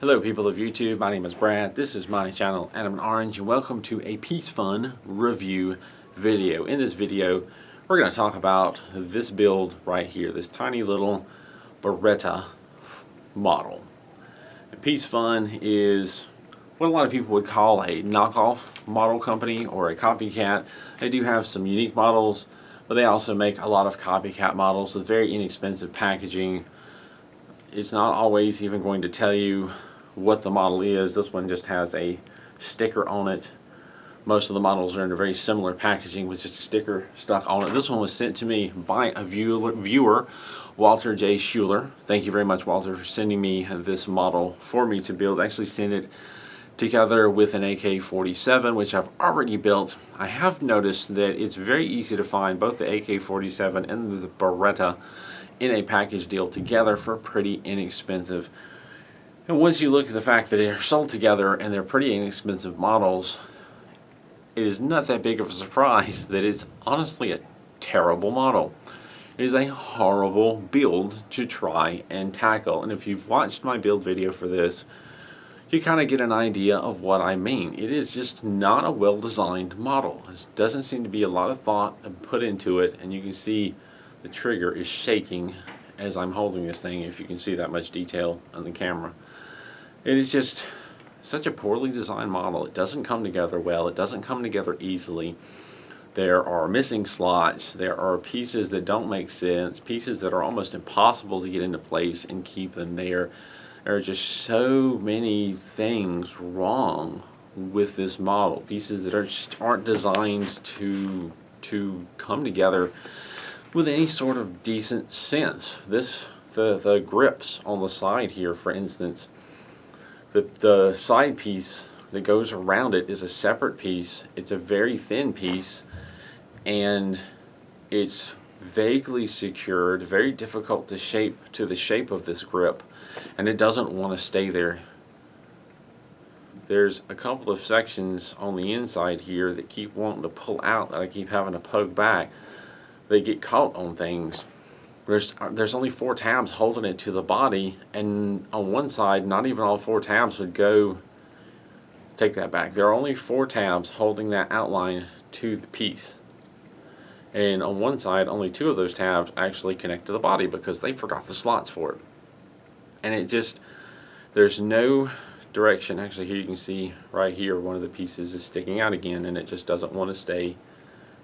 Hello people of YouTube, my name is Brad, this is my channel and I'm an Orange and welcome to a PieceFun review video. In this video we're going to talk about this build right here, this tiny little Baretta model. PieceFun is what a lot of people would call a knockoff model company or a copycat. They do have some unique models, but they also make a lot of copycat models with very inexpensive packaging. It's not always even going to tell you what the model is. This one just has a sticker on it. Most of the models are in a very similar packaging with just a sticker stuck on it. This one was sent to me by a viewer, Walter J. Schuler. Thank you very much, Walter, for sending me this model for me to build. I actually sent it together with an AK-47, which I've already built. I have noticed that it's very easy to find both the AK-47 and the Baretta in a package deal together for pretty inexpensive. And once you look at the fact that they're sold together and they're pretty inexpensive models, it is not that big of a surprise that it's honestly a terrible model. It is a horrible build to try and tackle. And if you've watched my build video for this, you kind of get an idea of what I mean. It is just not a well-designed model. There doesn't seem to be a lot of thought put into it, and you can see the trigger is shaking as I'm holding this thing, if you can see that much detail on the camera. It is just such a poorly designed model. It doesn't come together well. It doesn't come together easily. There are missing slots. There are pieces that don't make sense, pieces that are almost impossible to get into place and keep them there. There are just so many things wrong with this model. Pieces that just aren't designed to come together with any sort of decent sense. The grips on the side here, for instance, the side piece that goes around it is a separate piece. It's a very thin piece and it's vaguely secured, very difficult to shape to the shape of this grip, and it doesn't want to stay there. There's a couple of sections on the inside here that keep wanting to pull out that I keep having to poke back. They get caught on things. There's only 4 tabs holding it to the body, and on one side not even all 4 tabs would go. Take that back. There are only 4 tabs holding that outline to the piece, and on one side only 2 of those tabs actually connect to the body because they forgot the slots for it. And it just, there's no direction. Actually, here you can see right here one of the pieces is sticking out again, and it just doesn't want to stay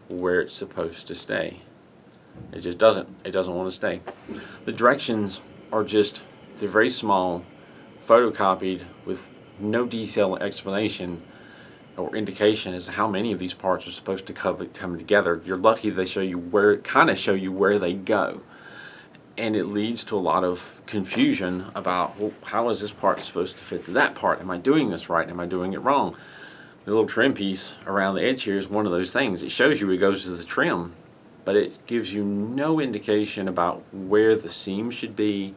where it's supposed to stay. It just doesn't. It doesn't want to stay. The directions are just, they're very small, photocopied with no detailed explanation or indication as to how many of these parts are supposed to come together. You're lucky they show you where, kind of show you where they go. And it leads to a lot of confusion about, well, how is this part supposed to fit to that part? Am I doing this right? Am I doing it wrong? The little trim piece around the edge here is one of those things. It shows you it goes to the trim, but it gives you no indication about where the seam should be,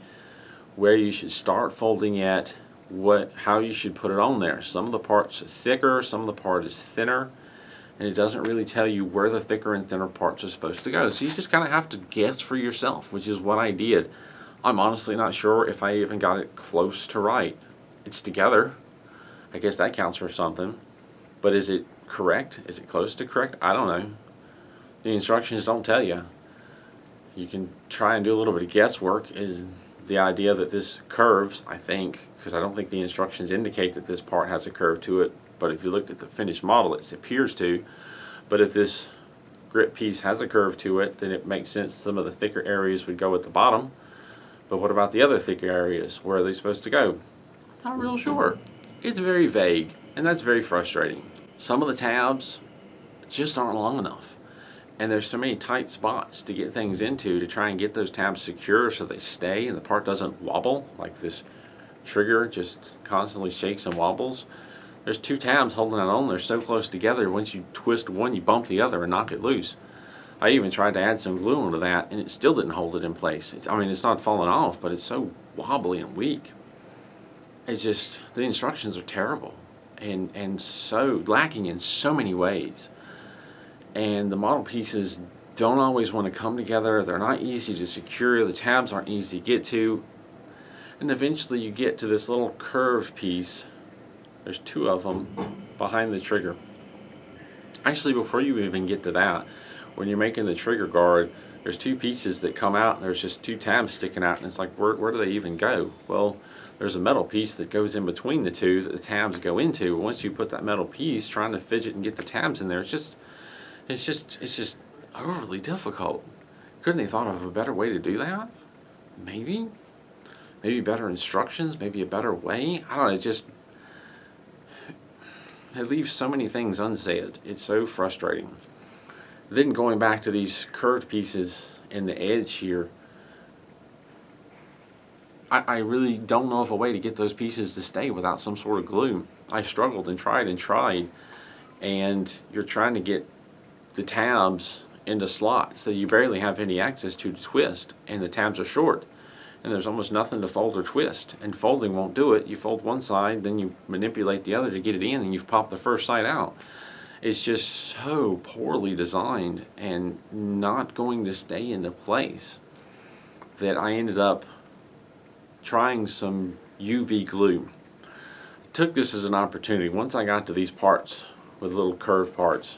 where you should start folding it, how you should put it on there. Some of the parts are thicker, some of the part is thinner, and it doesn't really tell you where the thicker and thinner parts are supposed to go. So you just kind of have to guess for yourself, which is what I did. I'm honestly not sure if I even got it close to right. It's together. I guess that counts for something. But is it correct? Is it close to correct? I don't know. The instructions don't tell you. You can try and do a little bit of guesswork. Is the idea that this curves, I think, because I don't think the instructions indicate that this part has a curve to it, but if you look at the finished model it appears to. But if this grip piece has a curve to it, then it makes sense some of the thicker areas would go at the bottom. But what about the other thicker areas? Where are they supposed to go? Not real sure. It's very vague, and that's very frustrating. Some of the tabs just aren't long enough, and there's so many tight spots to get things into to try and get those tabs secure so they stay and the part doesn't wobble, like this trigger just constantly shakes and wobbles. There's 2 tabs holding it on. They're so close together, once you twist one you bump the other and knock it loose. I even tried to add some glue onto that and it still didn't hold it in place. I mean, it's not falling off, but it's so wobbly and weak. It's just, the instructions are terrible and so lacking in so many ways. And the model pieces don't always want to come together. They're not easy to secure. The tabs aren't easy to get to. And eventually you get to this little curved piece. There's two of them behind the trigger. Actually, before you even get to that, when you're making the trigger guard, there's two pieces that come out and there's just two tabs sticking out, and it's like, where do they even go? Well, there's a metal piece that goes in between the two that the tabs go into. Once you put that metal piece, trying to fidget and get the tabs in there, it's just overly difficult. Couldn't they thought of a better way to do that? Maybe better instructions, maybe a better way. I don't know. It leaves so many things unsaid. It's so frustrating. Then going back to these curved pieces in the edge here, I really don't know of a way to get those pieces to stay without some sort of glue. I struggled and tried, and you're trying to get the tabs into slots that you barely have any access to twist, and the tabs are short. And there's almost nothing to fold or twist, and folding won't do it. You fold one side, then you manipulate the other to get it in, and you've popped the first side out. It's just so poorly designed and not going to stay into place that I ended up trying some UV glue. I took this as an opportunity. Once I got to these parts with little curved parts,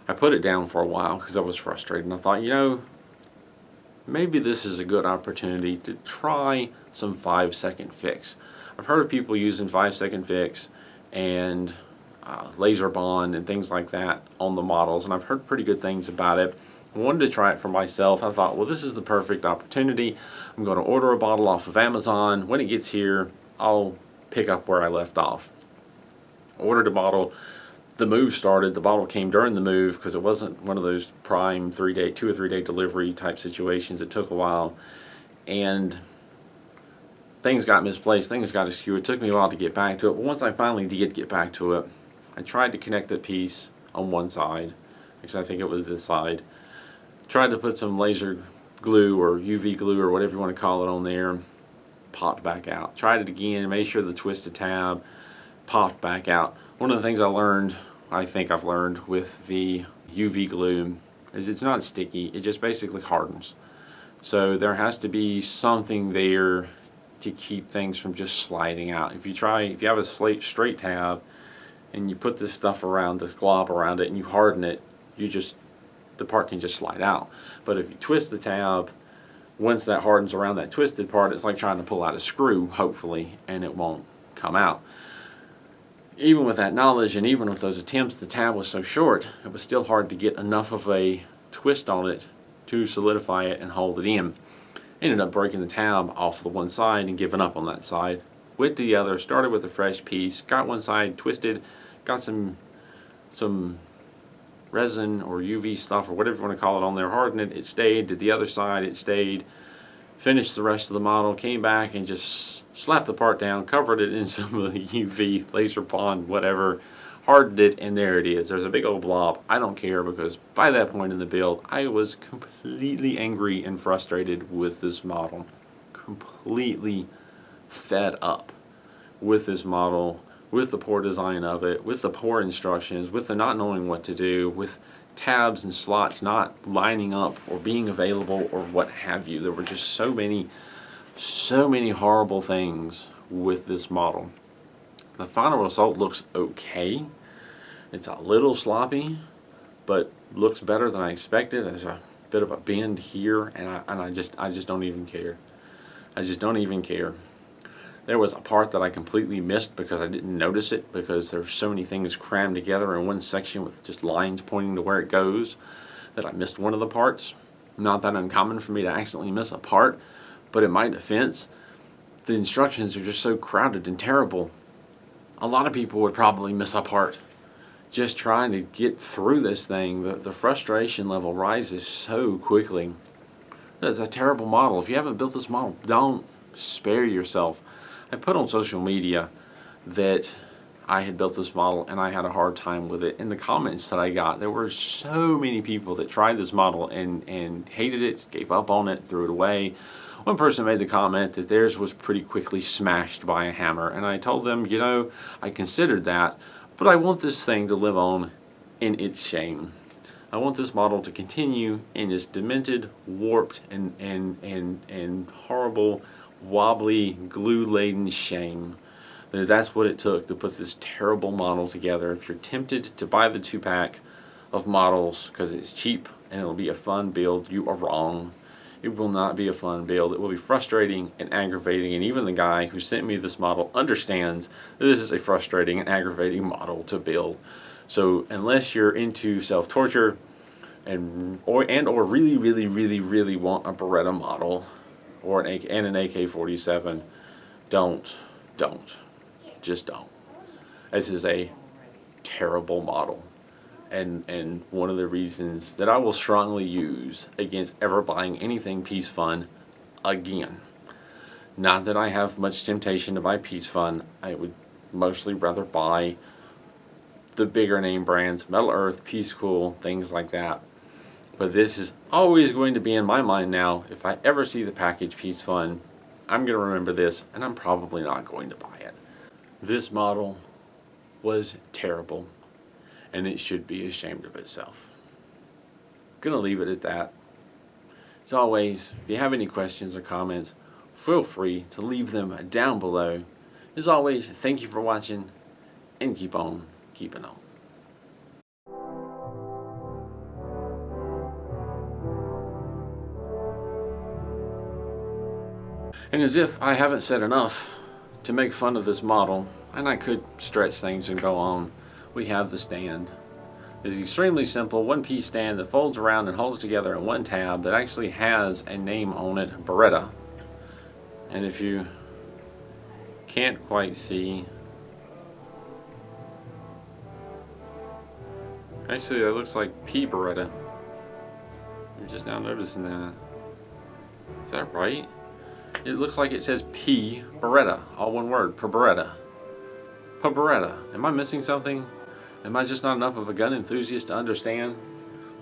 I put it down for a while because I was frustrated, and I thought, maybe this is a good opportunity to try some 5-second fix. I've heard of people using 5-second fix and laser bond and things like that on the models, and I've heard pretty good things about it. I wanted to try it for myself. I thought, well, this is the perfect opportunity. I'm going to order a bottle off of Amazon. When it gets here, I'll pick up where I left off. Ordered a bottle. The move started. The bottle came during the move because it wasn't one of those prime 2 or 3 day delivery type situations. It took a while, and things got misplaced, things got askew. It took me a while to get back to it, but once I finally did get back to it, I tried to connect the piece on one side, actually I think it was this side, tried to put some laser glue or UV glue or whatever you want to call it on there, popped back out. Tried it again, made sure the twisted tab popped back out. One of the things I think I've learned with the UV glue is it's not sticky, it just basically hardens. So there has to be something there to keep things from just sliding out. If you have a straight tab and you put this stuff around, this glob around it, and you harden it, the part can just slide out. But if you twist the tab, once that hardens around that twisted part, it's like trying to pull out a screw, hopefully, and it won't come out. Even with that knowledge, and even with those attempts, the tab was so short, it was still hard to get enough of a twist on it to solidify it and hold it in. Ended up breaking the tab off the one side and giving up on that side. Went to the other, started with a fresh piece, got one side twisted, got some resin or UV stuff or whatever you want to call it on there, hardened it, it stayed. Did the other side, it stayed. Finished the rest of the model, came back and just slapped the part down, covered it in some of the UV, laser bond, whatever, hardened it, and there it is. There's a big old blob. I don't care because by that point in the build, I was completely angry and frustrated with this model. Completely fed up with this model, with the poor design of it, with the poor instructions, with the not knowing what to do, with tabs and slots not lining up or being available or what have you. There were just so many horrible things with this model. The final result looks okay. It's a little sloppy, but looks better than I expected. There's a bit of a bend here, and I just don't even care. I just don't even care. There was a part that I completely missed because I didn't notice it because there's so many things crammed together in one section with just lines pointing to where it goes that I missed one of the parts. Not that uncommon for me to accidentally miss a part, but in my defense, the instructions are just so crowded and terrible. A lot of people would probably miss a part just trying to get through this thing. The frustration level rises so quickly. That's a terrible model. If you haven't built this model, don't spare yourself. I put on social media that I had built this model and I had a hard time with it. In the comments that I got, there were so many people that tried this model and hated it, gave up on it, threw it away. One person made the comment that theirs was pretty quickly smashed by a hammer, and I told them, I considered that, but I want this thing to live on in its shame. I want this model to continue in its demented, warped, and horrible wobbly, glue-laden shame. That's what it took to put this terrible model together. If you're tempted to buy the 2-pack of models because it's cheap and it'll be a fun build, you are wrong. It will not be a fun build. It will be frustrating and aggravating, and even the guy who sent me this model understands that this is a frustrating and aggravating model to build. So unless you're into self-torture and or really want a Baretta model or an AK-47, don't. Just don't. This is a terrible model. And one of the reasons that I will strongly use against ever buying anything PieceFun again. Not that I have much temptation to buy PieceFun. I would mostly rather buy the bigger name brands, Metal Earth, Peace Cool, things like that. But this is always going to be in my mind now. If I ever see the package PieceFun, I'm going to remember this, and I'm probably not going to buy it. This model was terrible, and it should be ashamed of itself. Gonna leave it at that. As always, if you have any questions or comments, feel free to leave them down below. As always, thank you for watching, and keep on keeping on. And as if I haven't said enough to make fun of this model, and I could stretch things and go on, we have the stand. It's an extremely simple one-piece stand that folds around and holds together in one tab that actually has a name on it, Baretta. And if you can't quite see, actually that looks like P Baretta. I'm just now noticing that. Is that right? It looks like it says P Baretta, all one word, per Baretta. Per Baretta. Am I missing something? Am I just not enough of a gun enthusiast to understand?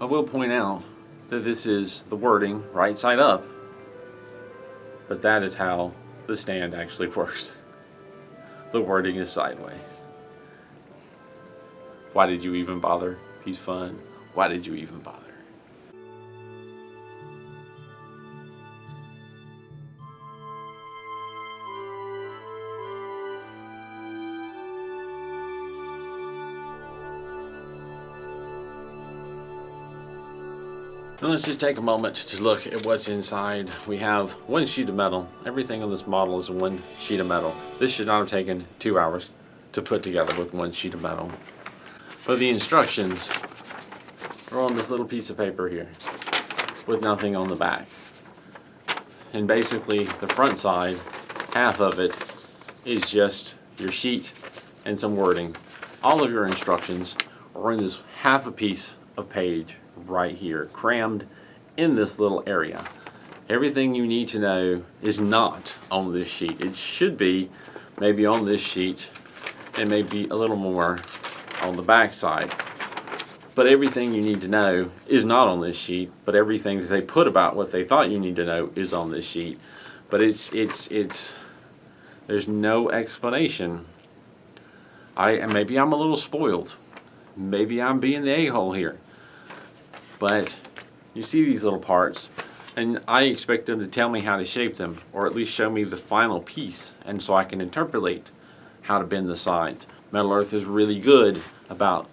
I will point out that this is the wording right side up, but that is how the stand actually works. The wording is sideways. Why did you even bother? PieceFun. Why did you even bother? Now let's just take a moment to look at what's inside. We have one sheet of metal. Everything on this model is one sheet of metal. This should not have taken 2 hours to put together with one sheet of metal. But the instructions are on this little piece of paper here with nothing on the back. And basically the front side, half of it, is just your sheet and some wording. All of your instructions are in this half a piece of page right here, crammed in this little area. Everything you need to know is not on this sheet. It should be maybe on this sheet and maybe a little more on the back side. But everything you need to know is not on this sheet, but everything that they put about what they thought you need to know is on this sheet. But there's no explanation. Maybe I'm a little spoiled. Maybe I'm being the a-hole here. But you see these little parts, and I expect them to tell me how to shape them, or at least show me the final piece, and so I can interpolate how to bend the sides. Metal Earth is really good about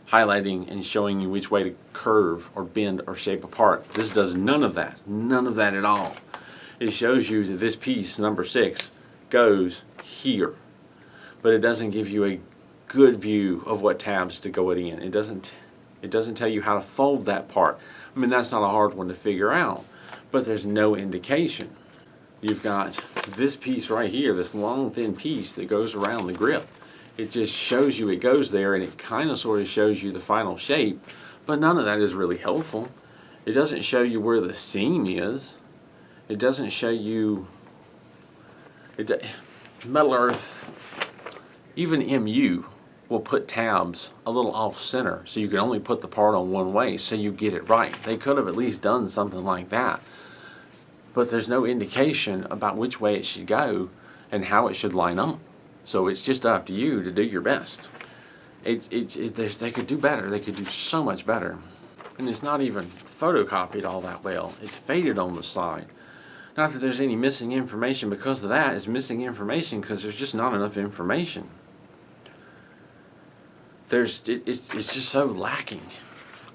highlighting and showing you which way to curve or bend or shape a part. This does none of that at all. It shows you that this piece, number 6, goes here, but it doesn't give you a good view of what tabs to go it in. It doesn't tell you how to fold that part. I mean, that's not a hard one to figure out, but there's no indication. You've got this piece right here, this long thin piece that goes around the grip. It just shows you it goes there, and it kind of sort of shows you the final shape, but none of that is really helpful. It doesn't show you where the seam is. It doesn't show you... Metal Earth, even MU, will put tabs a little off center so you can only put the part on one way so you get it right. They could have at least done something like that. But there's no indication about which way it should go and how it should line up. So it's just up to you to do your best. They could do better. They could do so much better. And it's not even photocopied all that well. It's faded on the side. Not that there's any missing information because of that. It's missing information because there's just not enough information. It's just so lacking.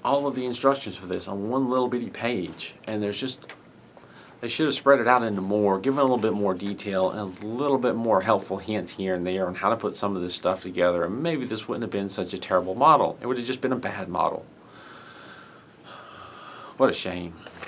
All of the instructions for this on one little bitty page, and they should have spread it out into more, given a little bit more detail and a little bit more helpful hints here and there on how to put some of this stuff together, and maybe this wouldn't have been such a terrible model. It would have just been a bad model. What a shame.